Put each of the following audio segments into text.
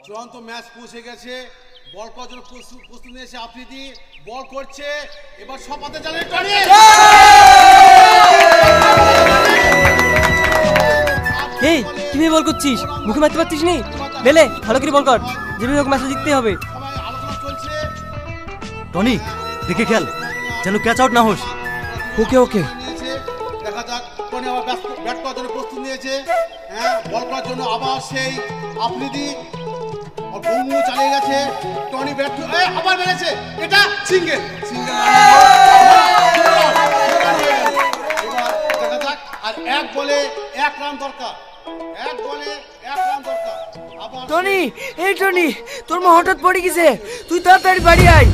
চূড়ান্ত ম্যাচ পৌঁছে গেছে। বল করার জন্য প্রস্তুত নিয়েছে আফ্রিদি, বল করছে, এবার সপাতে জানে টনি। এই কিভাবে বল করছিস? মুখে মারতে পারছিস নি? বেলে ভালো করে বল কর, যেভাবে হোক ম্যাচে জিততে হবে। আলোচনা চলছে। টনি দেখে খেল, যেন ক্যাচ আউট না হোস। ওকে ওকে। দেখা যাক, টনি আবার ব্যাট করার জন্য প্রস্তুত নিয়েছে। হ্যাঁ, বল করার জন্য আবার সেই আফ্রিদি বঙ্গু চালিয়ে গেছে। টনি ব্যাট আবার মেরেছে, এটা সিঙ্গেল। এবার দেখা যাক, আর এক বলে এক রান দরকার, এক বলে এক রান দরকার। টনি, এই টনি, তোর মা হঠাৎ পড়ে গেছে, তুই তাড়াতাড়ি বাড়ি আয়।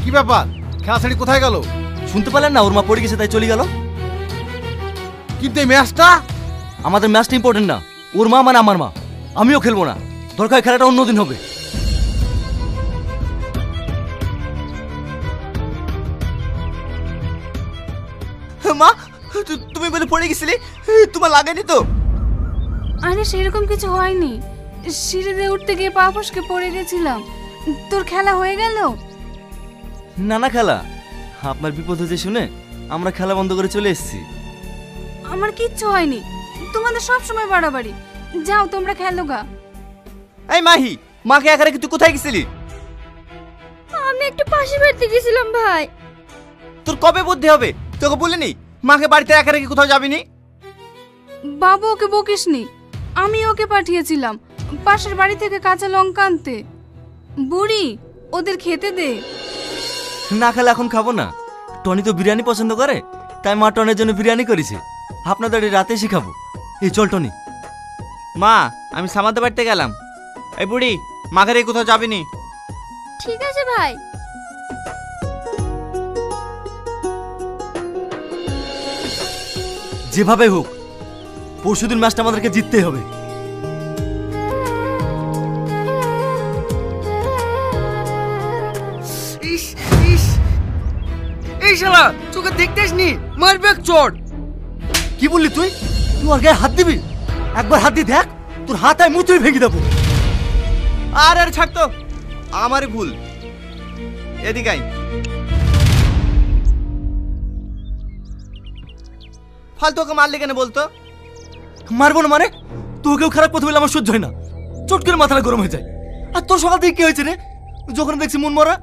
কি ব্যাপার, খেলা ছেড়ে কোথায় গেল? শুনতে পেলেন না, ওর মা পড়ে গেছে তাই চলে গেল। কিন্তু এই ম্যাচটা, আমাদের ম্যাচটা ইম্পর্টেন্ট না। ওর মা মানে আমার মা, আমিও খেলবো না। দরকার খেলাটা অন্যদিন হবে। মা, তুমি বলে পড়ে গেছিলে, তোমার লাগেনি তো? আরে সেরকম কিছু হয়নি, সিঁড়িতে উঠতে গিয়ে পা ফসকে পড়ে গেছিলাম। তোর খেলা হয়ে গেল? না না খেলা, আপনার বিপদ হয়েছে শুনে আমরা খেলা বন্ধ করে চলে এসেছি। আমার কিচ্ছু হয়নি, তোমাদের সব সময় বাড়াবাড়ি। যাও তোমরা খেলো গা। এই মাহি, মাকে একা রেখে তুই কোথায় গেছিলি? আমি একটু পাশে বাড়িতে গেছিলাম ভাই। তোর কবে বুদ্ধি হবে? তোকে বলিনি মাকে বাড়িতে একা রেখে কোথাও যাবিনি? বাবু ওকে বকিসনি, আমি ওকে পাঠিয়েছিলাম পাশের বাড়ি থেকে কাঁচা লঙ্কা আনতে। বুড়ি, ওদের খেতে দে। না খেলে এখন খাবো না। টনি তো বিরিয়ানি পছন্দ করে, তাই মা টনের জন্য বিরিয়ানি করেছে। আপনাদের রাতে এসে খাবো। এই চল টনি। মা, আমি সামাদের বাড়িতে গেলাম। এই বুড়ি, মাকে রেখে কোথাও যাবিনি। ঠিক আছে ভাই। যেভাবে হোক পরশুদিন ম্যাচটা আমাদেরকে জিততেই হবে। এই শালা, তোকে দেখতেস নি, মারবে এক চড়। কি বললি তুই? তুই ওর গায়ে হাত দিবি? একবার হাত দিয়ে দেখ, তোর হাত আমি মুচড়ে ভেঙে দেবো। আর আর ছাড় তো, আমারই ভুল। এদিকে আই। ফালতু ওকে মারলি কেন বলতো? মারবো না মানে? তোকেও খারাপ কথা বলে আমার সহ্য হয় না। চট করে মাথাটা গরম হয়ে যায়। আর তোর সকাল থেকে কি হয়েছে রে? যখন দেখছি মন মরা।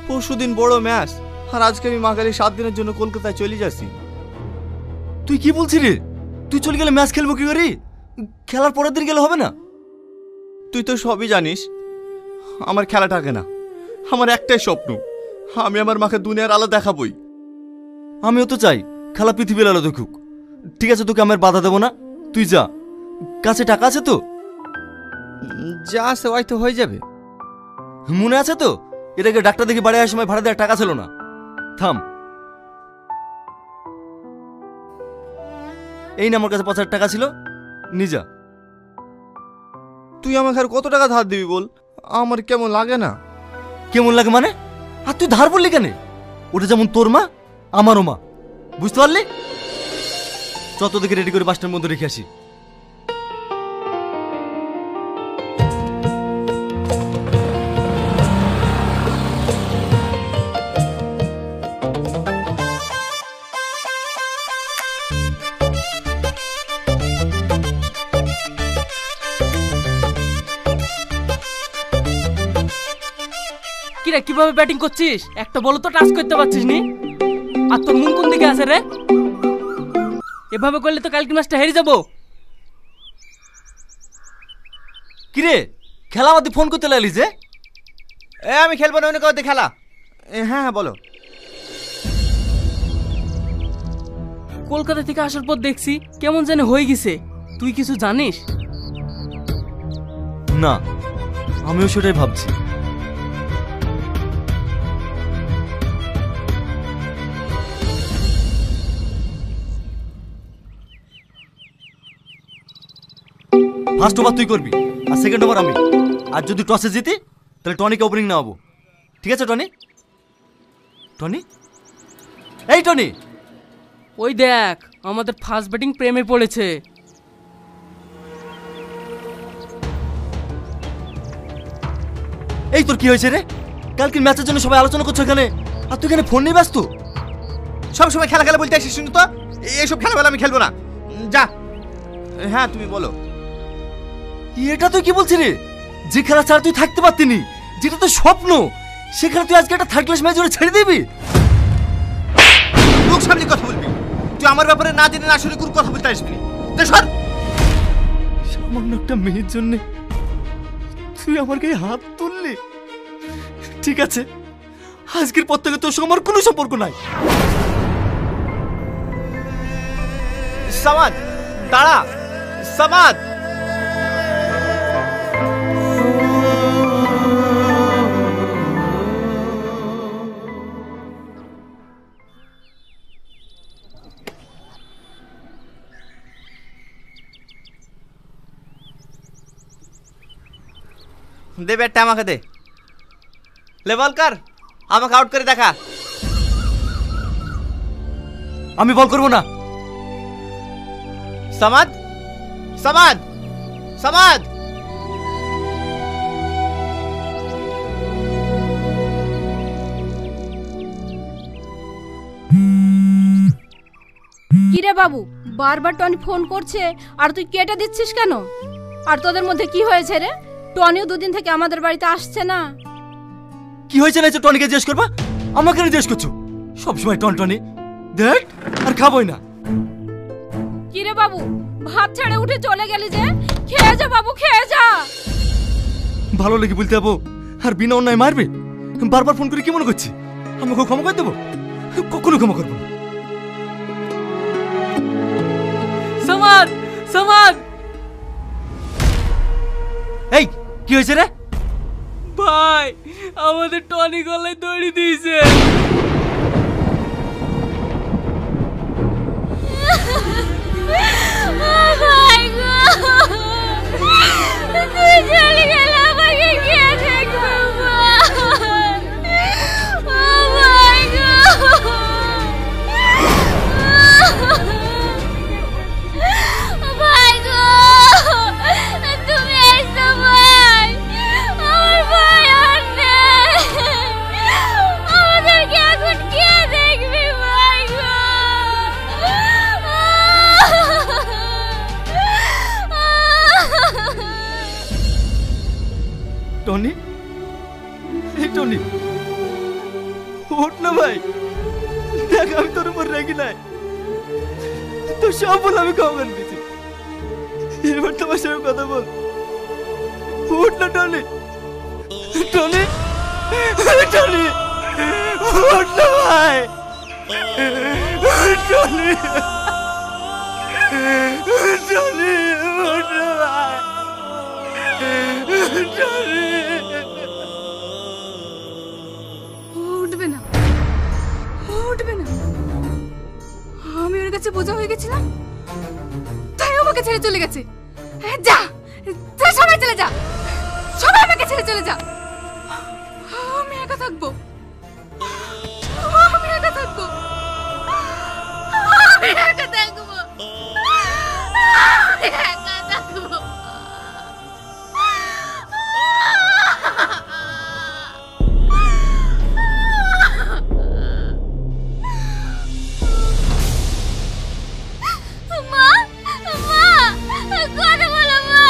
পরশুদিন বড় ম্যাচ, আর আজকে আমি মাকালি 7 দিনের জন্য কলকাতায় চলে যাচ্ছি। তুই কি বলছিস রে? তুই চলে গেলে ম্যাচ খেলবো কি করি? খেলার পরের দিন গেলে হবে না? তুই তো সবই জানিস, আমার খেলা থাকে না। আমার একটাই স্বপ্ন, আমি আমার মাকে দুনিয়ার আলো দেখাবই। আমিও তো চাই খেলা পৃথিবীর আলো দেখুক। ঠিক আছে, তোকে আমার বাধা দেবো না, তুই যা। কাছে টাকা আছে তো? যা আছে হয়তো হয়ে যাবে। মনে আছে তো এটাকে ডাক্তার দেখে বাড়ি আসার সময় ভাড়া দেওয়ার টাকা ছিল না? থাম, এই না আমার কাছে 5,000 টাকা ছিল, নিজা। তুই আমাকে আর কত টাকা ধার দিবি বল? আমার কেমন লাগে না। কেমন লাগে মানে? আর তুই ধার বললি কেন? ওটা যেমন তোর মা, আমারও মা, বুঝতে পারলি? যত দেখে রেডি করে বাসটার মধ্যে রেখে আসি। কিরে, কিভাবে ব্যাটিং করছিস? একটা বল তো টাচ করতে পারছিস নি। আর তোর মুখ কোন দিকে আছে রে? এভাবে করলে তো কালকে ম্যাচটা হেরে যাবো। কিরে, খেলা আমাদের ফোন করতে লাগলি যে? আমি খেলবো না, অন্য কাউকে খেলা। হ্যাঁ হ্যাঁ বলো। কলকাতা থেকে আসার পর দেখছি কেমন যেন হয়ে গেছে। তুই কিছু জানিস? না, আমিও সেটাই ভাবছি। ফার্স্ট ওভার তুই করবি আর সেকেন্ড ওভার আমি। আর যদি টসে জিতি তাহলে টনিকে ওপেনিং নেওয়াবো। ঠিক আছে টনি? টনি, এই টনি, ওই দেখ আমাদের ফার্স্ট ব্যাটিং প্রেমে পড়েছে। এই তোর কি হয়েছে রে? কালকের ম্যাচের জন্য সবাই আলোচনা করছো এখানে, আর তুই এখানে ফোন নিয়ে ব্যস্ত। সব সময় খেলা খেলা বলতে আসিস শুনি তো, এইসব খেলাবেলা আমি খেলবো না, যা। হ্যাঁ তুমি বলো। এটা তুই কি বলছিস রে? যে খেলা ছাড়া তুই থাকতে পারতিনি, যেটা তোর স্বপ্ন, সেখানে তুই আজকে একটা থার্ড ক্লাস ম্যাচ জুড়ে ছেড়ে দিবি? লোক সামনে কথা বলবি, তুই আমার ব্যাপারে না জেনে না শুনে কোনো কথা বলতে আসবি না। সর। সামান্য একটা মেয়ের জন্য তুই আমার গায়ে হাত তুললি? ঠিক আছে, আজকের পর থেকে তোর সঙ্গে আমার কোনো সম্পর্ক নাই। সামাদ দাঁড়া, সামাদ। দে ব্যাটটা আমাকে দে। লেবল কর, আমাকে আউট করে দেখা। আমি বল করবো না। সামাদ, সামাদ, সামাদ। কিরে বাবু, বারবার টনি ফোন করছে আর তুই কেটে দিচ্ছিস কেন? আর তোদের মধ্যে কি হয়েছে রে? টনিও দুদিন থেকে আমাদের বাড়িতে আসছে না। কি হয়েছে না টনিকে জিজ্ঞেস করবা, আমাকে কেন জিজ্ঞেস করছো? সবসময় টন টনি, দেখ আর খাবোই না। কিরে বাবু, ভাত ছেড়ে উঠে চলে গেলি যে? খেয়ে যা বাবু, খেয়ে যা। ভালো লেগে বলতে যাবো আর বিনা অন্যায় মারবে? বারবার ফোন করে কি মনে করছি আমাকে ক্ষমা করে দেবো? কখনো ক্ষমা করবো না। সমাদ, সমাদ। এই কি হয়েছে রে? ভাই, আমাদের টনি গলায় দড়ি দিয়েছে। ভাই গো, তুই চলে গেলে আমাকে কে দেখবে? ভাই গো, ভাই গো, তুমি এসো ভাই। আমার ভাই আর নেই, আমাদেরকে এখন কে দেখবে? ভাই গো, টনি, এই টনি, ওঠ না ভাই। দেখ আমি তোর উপর রেগে নাই, তোর সব বল আমি ক্ষমা করে দিয়েছি। এবার তোমার সঙ্গে কথা বল। ওঠ না টনি, টনি, টনি, ওঠ না ভাই। টনি, টনি, ওঠ না ভাই। টনি। উঠবে না, উঠবে না। আমি ওর কাছে বোঝা হয়ে গেছিলাম, তাই আমাকে ছেড়ে চলে গেছে। যা, যা, সবাই চলে যা, সবাই আমাকে ছেড়ে চলে যা। আমি একা থাকবো, আমি একা থাকবো, আমি একা থাকবো, আমি একা থাকবো। মা, মা, কথা বলো মা।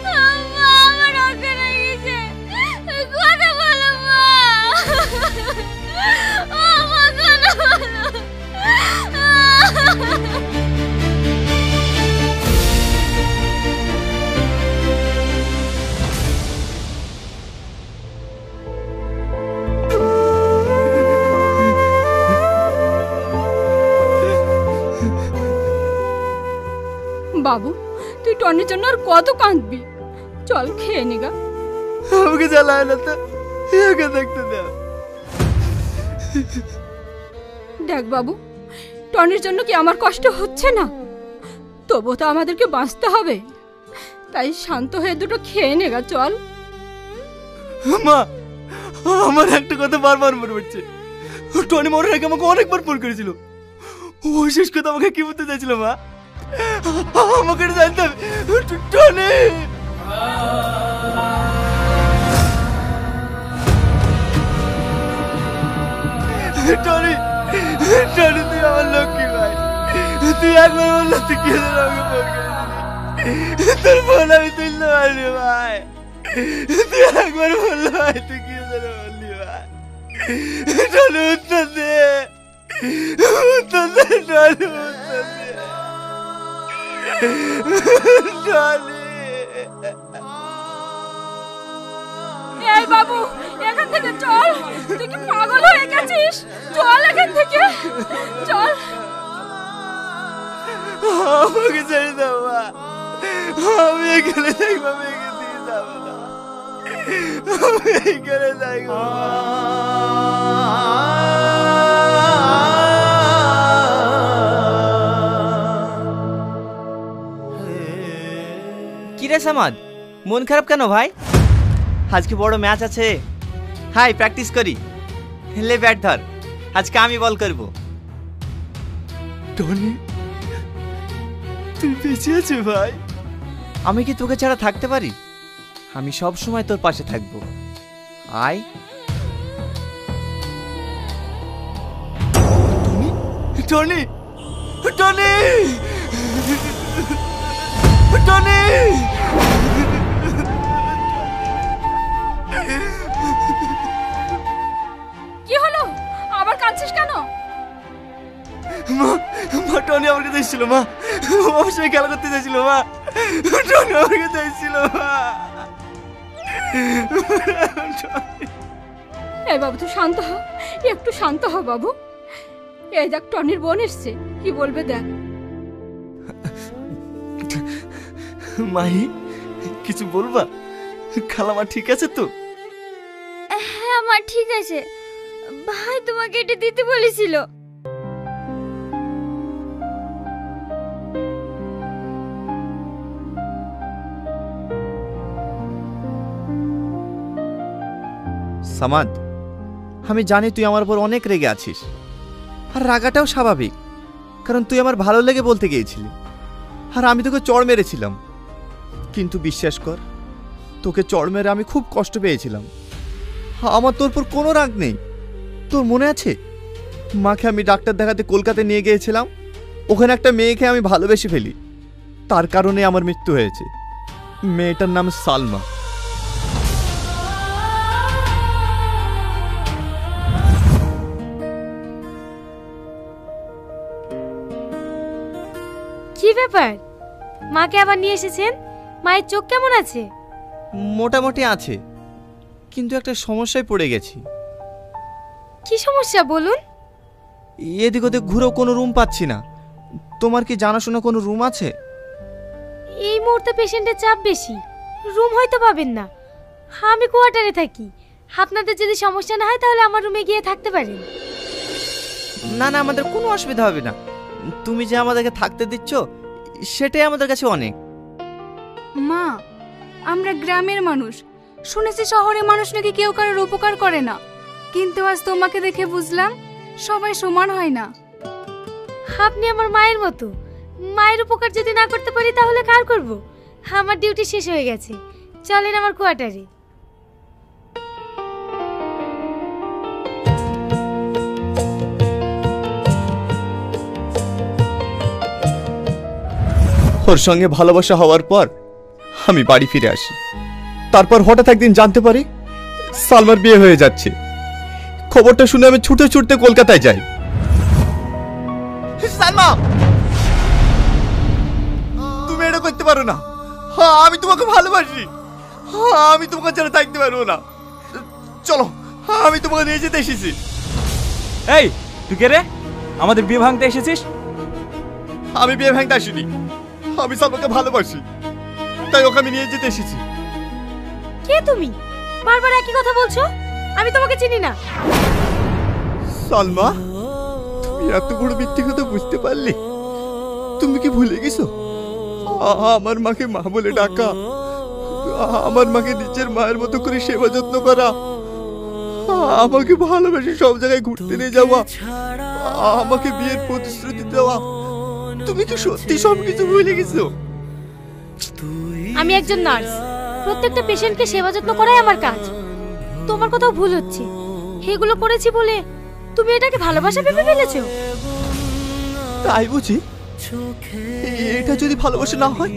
মা, আমার অজ্ঞান হয়ে গেছে, কথা বলো মা। ও মা, কথা বলো। বাবু, তুই টনির জন্য আর কত কাঁদবি? চল খেয়ে নিগা। আমাকে জ্বালায় না তো, একে দেখতে দাও। দেখ বাবু, টনির জন্য কি আমার কষ্ট হচ্ছে না? তবু তো আমাদেরকে বাঁচতে হবে, তাই শান্ত হয়ে দুটো খেয়ে নেগা। চল। মা, আমার একটা কথা বারবার মনে পড়ছে। টনি মরার আগে আমাকে অনেকবার ফোন করেছিল। ও শেষ কথা আমাকে কি বলতে চাইছিল মা? আমাকে জানতাম টনি। টনি, টনি তুই আমার লক্ষ্মী ভাই। তুই একবার বললে তুই কি আমাকে ফোন করেছিলি? তোর ফোন আমি তুলতে পারিনি ভাই। তুই একবার বললে ভাই তুই কি বললি ভাই? টনি উত্তর দে, উত্তর দে টনি, উত্তর দে টনি। এই বাবু, এখান থেকে চল। তুই কি পাগল হয়ে গেছিস? চল এখান থেকে, চল। আমাকে ছেড়ে দাও মা, আমি এখানে থাকবো, আমি এখান থেকে যাবো না, আমি এখানে থাকবো। কিরে সামাদ, মন খারাপ কেন ভাই? আজকে বড় ম্যাচ আছে। হাই, প্র্যাকটিস করি। লে ব্যাট ধর, আজকে আমি বল করব। টনি তুই বেঁচে আছিস ভাই? আমি কি তোকে ছাড়া থাকতে পারি? আমি সব সময় তোর পাশে থাকবো। আয়। Tony, Tony, Tony. কি হলো? আবার কাঁদছিস কেন? মা, মা টনি আমার কাছে এসেছিল মা, অবশ্যই খেলা করতে চাইছিল মা, টনি আমার কাছে এসেছিল মা। এই বাবু তুই শান্ত হ, একটু শান্ত হ বাবু। এই দেখ টনির বোন এসছে, কি বলবে দেখ। মাহি, কিছু বলবা? খালামা ঠিক আছে তো? হ্যাঁ মা ঠিক আছে। ভাই তোমাকে এটা দিতে বলেছিল। সামাদ, আমি জানি তুই আমার উপর অনেক রেগে আছিস, আর রাগাটাও স্বাভাবিক, কারণ তুই আমার ভালো লেগে বলতে গিয়েছিলি, আর আমি তোকে চড় মেরেছিলাম। কিন্তু বিশ্বাস কর, তোকে চড় মেরে আমি খুব কষ্ট পেয়েছিলাম। আমার তোর উপর কোনো রাগ নেই। তোর মনে আছে মাকে আমি ডাক্তার দেখাতে কলকাতায় নিয়ে গিয়েছিলাম? ওখানে একটা মেয়েকে আমি ভালোবেসে ফেলি, তার কারণে আমার মৃত্যু হয়েছে। মেয়েটার নাম সালমা। কি ব্যাপার, মাকে আবার নিয়ে এসেছেন? মায়ের চোখ কেমন আছে? মোটামুটি আছে, কিন্তু একটা সমস্যায় পড়ে গেছি। কি সমস্যা বলুন? এদিক ওদিক ঘুরেও কোনো রুম পাচ্ছি না। তোমার কি জানাশোনা কোনো রুম আছে? এই মুহূর্তে পেশেন্টের চাপ বেশি, রুম হয়তো পাবেন না। আমি কোয়ার্টারে থাকি, আপনাদের যদি সমস্যা না হয় তাহলে আমার রুমে গিয়ে থাকতে পারেন। না না, আমাদের কোনো অসুবিধা হবে না। তুমি যে আমাদেরকে থাকতে দিচ্ছ সেটাই আমাদের কাছে অনেক। মা, আমরা গ্রামের মানুষ, শুনেছি শহরের মানুষ নাকি কেউ কারোর উপকার করে না, কিন্তু আজ তোমাকে দেখে বুঝলাম সবাই সমান হয় না। আপনি আমার মায়ের মতো, মায়ের উপকার যদি না করতে পারি তাহলে কার করব? আমার ডিউটি শেষ হয়ে গেছে, চলেন আমার কোয়ার্টারে। ওর সঙ্গে ভালোবাসা হওয়ার পর আমি বাড়ি ফিরে আসি। তারপর হঠাৎ একদিন জানতে পারি সালমার বিয়ে হয়ে যাচ্ছে। খবরটা শুনে আমি ছুটে ছুটতে কলকাতায় যাই। সালমা, তুমি এটা করতে পারো না। আমি তোমাকে ভালোবাসি, আমি তোমাকে ছাড়া থাকতে পারবো না। চলো, আমি তোমাকে নিয়ে যেতে এসেছি। এই তুই কে রে? আমাদের বিয়ে ভাঙতে এসেছিস? আমি বিয়ে ভাঙতে আসিনি, আমি সালমাকে ভালোবাসি, তাই ওকে আমি নিয়ে যেতে এসেছি। কে তুমি? বারবার একই কথা বলছো, আমি তোমাকে চিনি না। সালমা, তুমি এত বড় মিথ্যে কথা বুঝতে পারলে? তুমি কি ভুলে গেছো আমার মাকে মা বলে ডাকা, আমার মাকে নিজের মায়ের মতো করে সেবা যত্ন করা, আমাকে ভালোবেসে সব জায়গায় ঘুরতে নিয়ে যাওয়া, আমাকে বিয়ের প্রতিশ্রুতি দেওয়া? তুমি কি সত্যি সবকিছু ভুলে গেছো? আমি একজন নার্স, প্রত্যেকটা পেশেন্টকে সেবা যত্ন করাই আমার কাজ। তোমার কোথাও ভুল হচ্ছে, এগুলো করেছি বলে তুমি এটাকে ভালোবাসা ভেবে ফেলেছো? তাই বুঝি? এটা যদি ভালোবাসা না হয়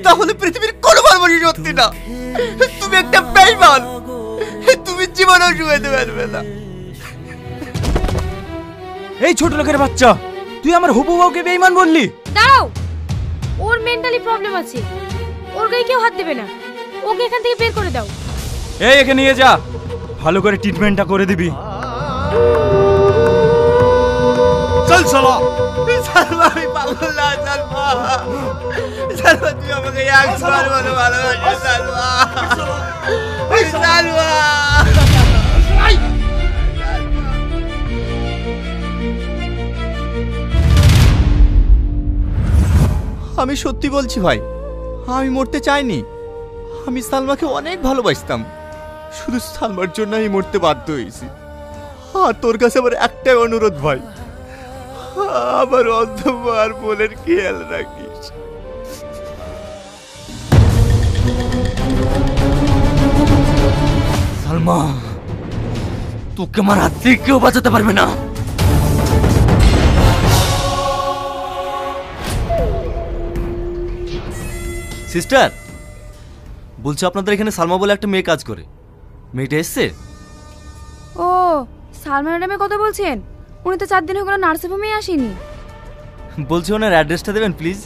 তাহলে পৃথিবীর কোনো ভালোবাসা সত্যি না। তুমি একটা বেঈমান, তুমি জীবনেও শুয়ে দেবে না। এই ছোট লোকের বাচ্চা, তুই আমার হবু বউকে বেঈমান বললি? দাঁড়াও, ওর মেন্টালি প্রবলেম আছে, ওর গায়ে কেউ হাত দেবে না। ওকে এখান থেকে বের করে দাও। এই একে নিয়ে যা, ভালো করে ট্রিটমেন্টটা করে দিবি। চল চলো। সালমা, আমি পাগল না। সালমা, সালমা তুই আমাকে একবার বলো ভালোবাসিস। সালমা, সালমা। আমি সত্যি বলছি ভাই, আমি মরতে চাইনি। আমি সালমাকে অনেক ভালোবাসতাম, শুধু সালমার জন্য আমি মরতে বাধ্য হয়েছি। আর তোর কাছে আমার একটাই অনুরোধ ভাই, আমার অন্ধমার বোনের খেয়াল রাখিস। সালমা, তোকে আমার হাত থেকে কেউ বাঁচাতে পারবে না। সিস্টার, বলছো আপনাদের এখানে সালমা বলে একটা মেয়ে কাজ করে, মেয়েটা এসছে? ও, সালমা ম্যাডামের কথা বলছেন? উনি তো 4 দিন হলো নার্সিং হোমে আসেনি। বলছি ওনার অ্যাড্রেসটা দেবেন প্লিজ।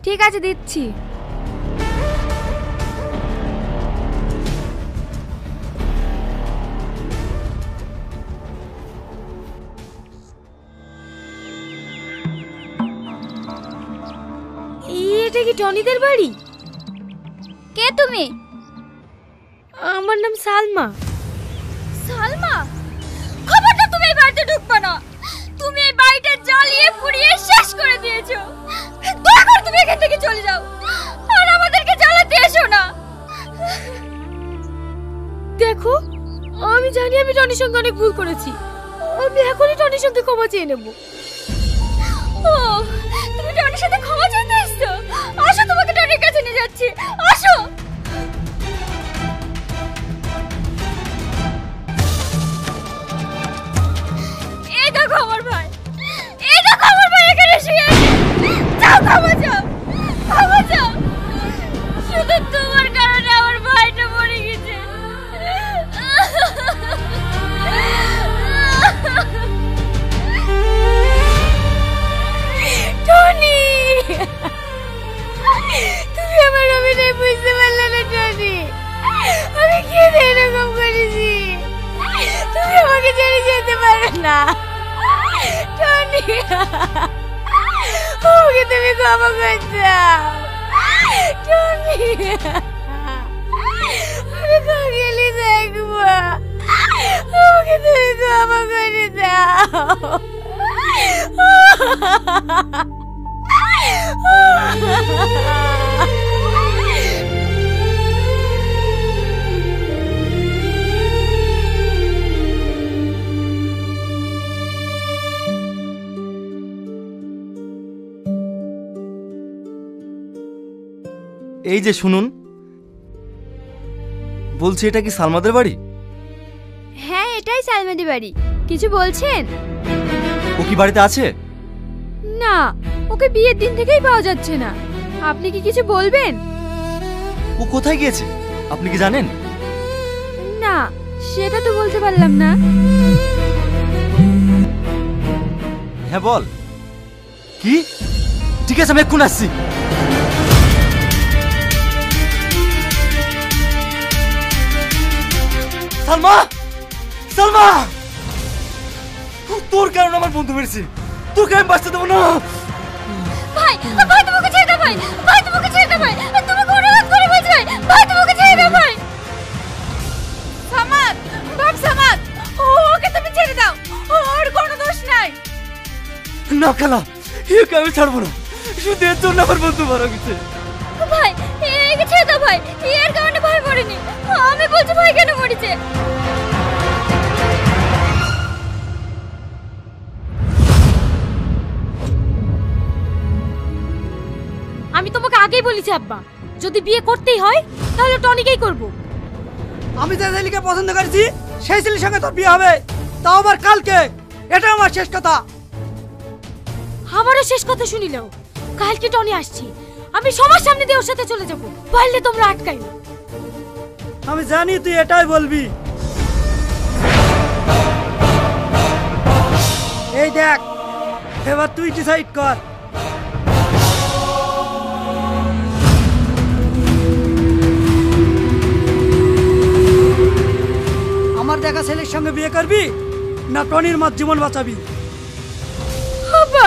ঠিক আছে, দিচ্ছি। এটা কি টনিদের বাড়ি? কে তুমি? আমার নাম সালমা। সালমা, খবরদার তুমি এই বাড়িতে ঢুকবে না। তুমি এই বাড়িটা জ্বালিয়ে পুড়িয়ে শেষ করে দিয়েছো। দয়া করে তুমি এখান থেকে চলে যাও, আর আমাদেরকে জ্বালাতে এসো না। দেখো, আমি জানি আমি টনির সঙ্গে অনেক ভুল করেছি। আমি এখনই টনির সঙ্গে ক্ষমা চেয়ে নেব। ও, তুমি টনির সাথে ক্ষমা চাইতে এসছো? আসো, তোমাকে টনির কাছে নিয়ে যাচ্ছি। আসো। এই দেখো আমার ভাই, এই দেখো আমার ভাই এখানে শুয়ে আছে। যাও, ক্ষমা চাও, ক্ষমা চাও। শুধু তোমার কারণে আমার ভাইটা মরে গেছে। টনি, তুমি আমার অভিনয় বুঝতে পারলে না টনি? আমি কি এরকম করেছি? তুমি আমাকে ছেড়ে যেতে পারো না টনি। ওকে তুমি ক্ষমা করে দাও টনি। আমি কাগেলি দেখবো, ওকে তুমি ক্ষমা করে দাও। এই যে শুনুন, বলছি এটা কি সালমাদের বাড়ি? হ্যাঁ, এটাই সালমাদের বাড়ি। কিছু বলছেন? ও কি বাড়িতে আছে? না, ওকে বিয়ের দিন থেকেই পাওয়া যাচ্ছে না। আপনি কি কিছু বলবেন? ও কোথায় গিয়েছে আপনি কি জানেন? না, সেটা তো বলতে পারলাম না। হ্যাঁ বল। কি? ঠিক আছে, আমি এক্ষুনি আসছি। সালমা, সালমা, তোর কারণে আমার বন্ধু মেরেছে, তোকে আমি বাঁচতে দেবো না। ভাই, ভাই তোমাকে ছেড়ে দাও ভাই, ভাই তোমাকে ছেড়ে দাও ভাই, তোমাকে অনুরোধ করে বলছি ভাই, ভাই তোমাকে ছেড়ে দাও ভাই। সামাদ, বাপ সামাদ, ওকে তুমি ছেড়ে দাও, ওর কোনো দোষ নাই। না খালা, একে আমি ছাড়বো না, শুধু এর জন্য আমার বন্ধু মারা গেছে। ভাই, একে ছেড়ে দাও ভাই, এর কারণে ভাই মরেনি। আমি বলছি ভাই কেন মরেছে। আমি তোমাকে আগেই বলেছি আব্বা, যদি বিয়ে করতেই হয় তাহলে টনিকেই করব। আমি যে ছেলেকে পছন্দ করেছি সেই ছেলের সঙ্গে তোর বিয়ে হবে। তাও আবার কালকে। এটা আমার শেষ কথা। আমারও শেষ কথা শুনিল। কালকে টনি আসছে, আমি সবার সামনে দিয়ে ওর সাথে চলে যাব। পারলে তোমরা আটকাই না। আমি জানি তুই এটাই বলবি। এই দেখ, এবার তুই ডিসাইড কর। আমার দেখা ছেলের সঙ্গে বিয়ে করবি না টনির মার জীবন বাঁচাবি? বাবা,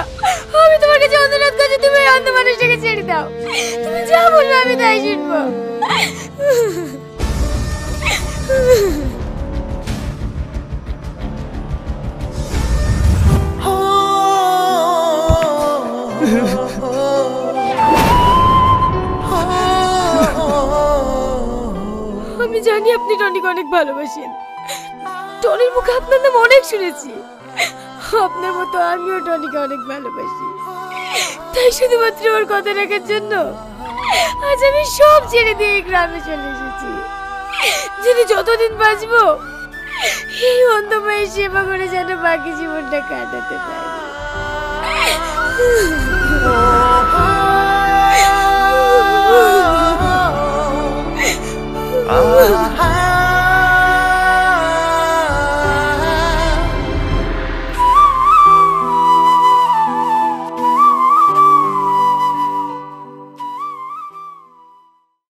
আমি তোমার কাছে অনুরোধ করছি, তুমি এই অন্ধ মানুষটাকে ছেড়ে দাও। তুমি যা বলবে আমি তাই শুনবো। আমি জানি আপনি টনিকে অনেক ভালোবাসেন। টনির মুখে আপনার নাম অনেক শুনেছি। আপনার মতো আমিও টনিকে অনেক ভালোবাসি। তাই শুধুমাত্র ওর কথা রাখার জন্য আজ আমি সব ছেড়ে দিয়ে এই গ্রামে চলে এসেছি। যিনি যতদিন বাঁচবো এই অন্ধ মায়ের সেবা করে যেন বাকি জীবনটা কাটাতে পারি। Ah